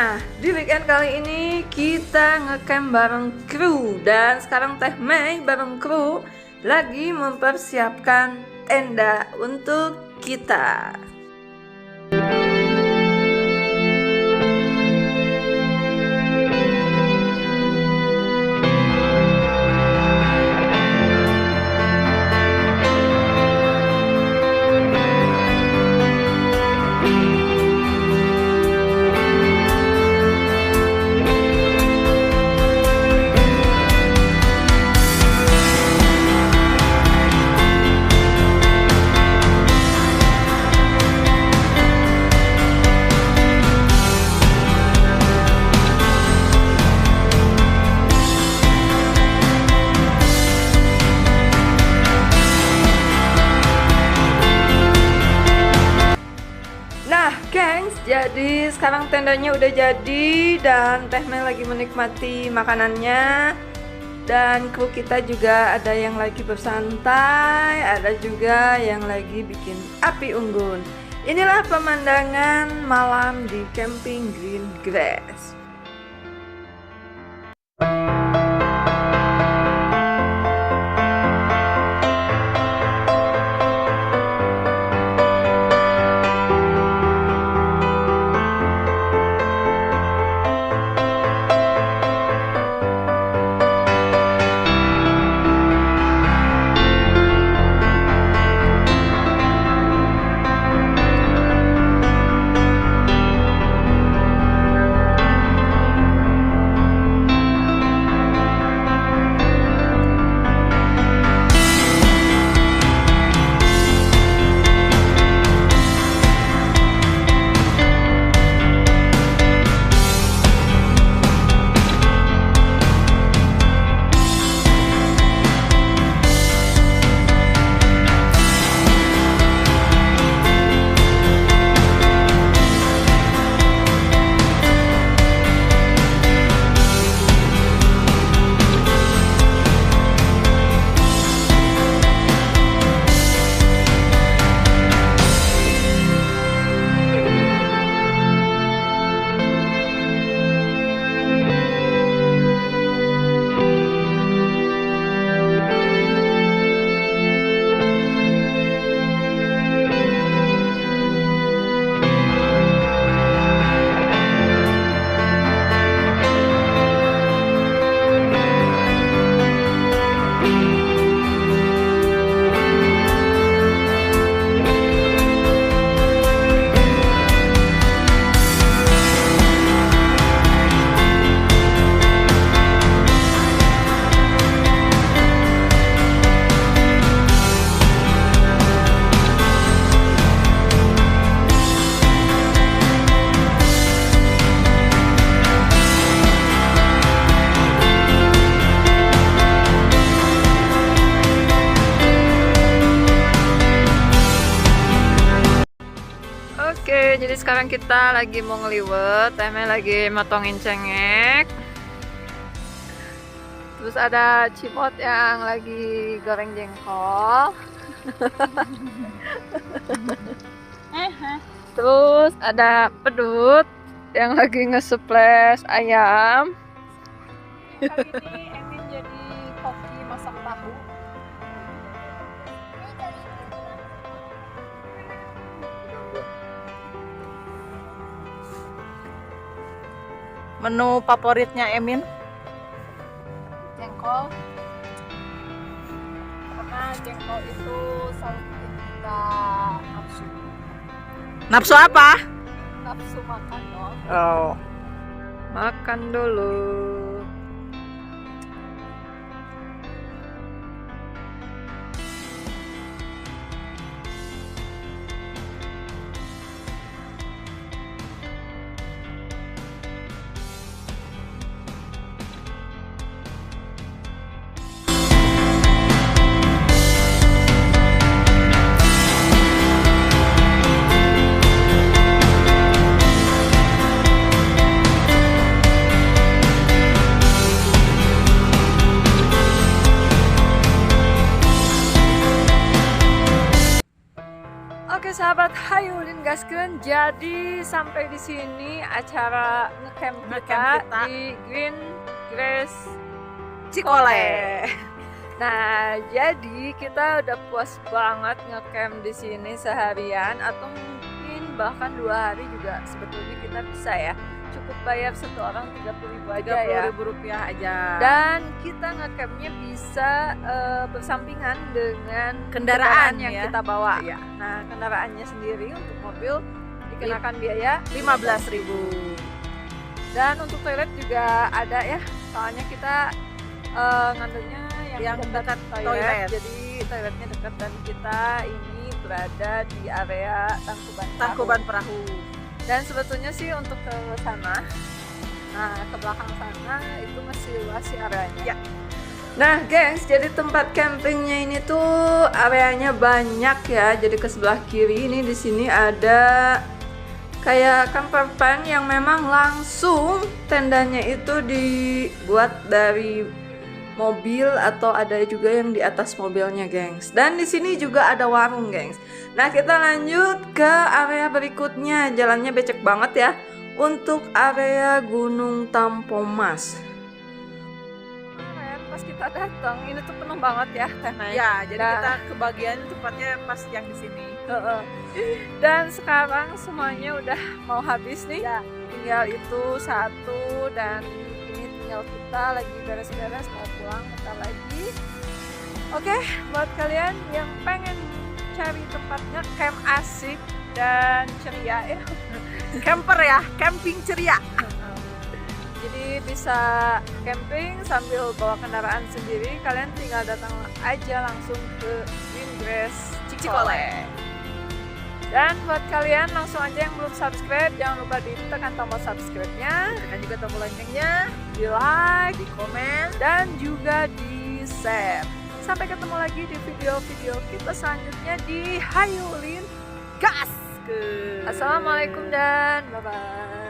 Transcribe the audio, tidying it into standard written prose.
Nah, di weekend kali ini kita ngecamp bareng kru. Dan sekarang Teh Mei bareng kru lagi mempersiapkan tenda untuk kita. Jadi sekarang tendanya udah jadi dan Teh Mei lagi menikmati makanannya. Dan kru kita juga ada yang lagi bersantai, ada juga yang lagi bikin api unggun. Inilah pemandangan malam di camping Green Grass. Oke, jadi sekarang kita lagi mau ngeliwet. Teh Mei lagi motongin cengek. Terus ada Cimot yang lagi goreng jengkol. Terus ada Pedut yang lagi nge-suples ayam. Kali ini Emin jadi koki masak tahu. Menu favoritnya Emin? Jengkol. Karena jengkol itu selalu bikin kita nafsu. Nafsu apa? Nafsu makan dong. Oh. Makan dulu. Oke sahabat, hayulin gaskeun. Jadi sampai di sini acara ngecamp kita di Green Grass Cikole. Nah, jadi kita udah puas banget ngecamp di sini seharian atau mungkin bahkan 2 hari juga sebetulnya kita bisa ya. Cukup bayar satu orang 30.000 aja ya. 30.000 rupiah aja. Dan kita ngecampnya bisa bersampingan dengan Kendaraan yang ya. kita bawa. Ya. Nah, kendaraannya sendiri untuk mobil dikenakan biaya 15.000. Dan untuk toilet juga ada ya. Soalnya kita ngambilnya yang dekat toilet. Jadi toiletnya dekat dan kita ini berada di area Tangkuban Perahu. Dan sebetulnya sih untuk ke sana, nah ke belakang sana itu masih luas sih areanya. Ya. Nah, gengs, jadi tempat campingnya ini tuh areanya banyak ya. Jadi ke sebelah kiri ini di sini ada kayak camper van yang memang langsung tendanya itu dibuat dari mobil atau ada juga yang di atas mobilnya, gengs. Dan di sini juga ada warung, gengs. Nah, kita lanjut ke area berikutnya. Jalannya becek banget ya. Untuk area Gunung Tampomas. Kemarin pas kita datang, ini tuh penuh banget ya teh naik. Ya, jadi Nah, kita kebagian tempatnya pas yang di sini. Dan sekarang semuanya udah mau habis nih. Ya. Tinggal itu satu dan ini tinggal kita lagi beres-beres mau pulang bentar lagi. Oke, buat kalian yang pengen cari tempatnya camp asik dan ceria ya. Camper ya, camping ceria. Jadi bisa camping sambil bawa kendaraan sendiri. Kalian tinggal datang aja langsung ke Green Grass Cikole. Dan buat kalian langsung aja yang belum subscribe, jangan lupa ditekan tombol subscribe-nya, Dan juga tombol loncengnya, di like, di komen. dan juga di share. Sampai ketemu lagi di video-video kita selanjutnya di Hayulin. Gas ke. Assalamualaikum dan bye-bye.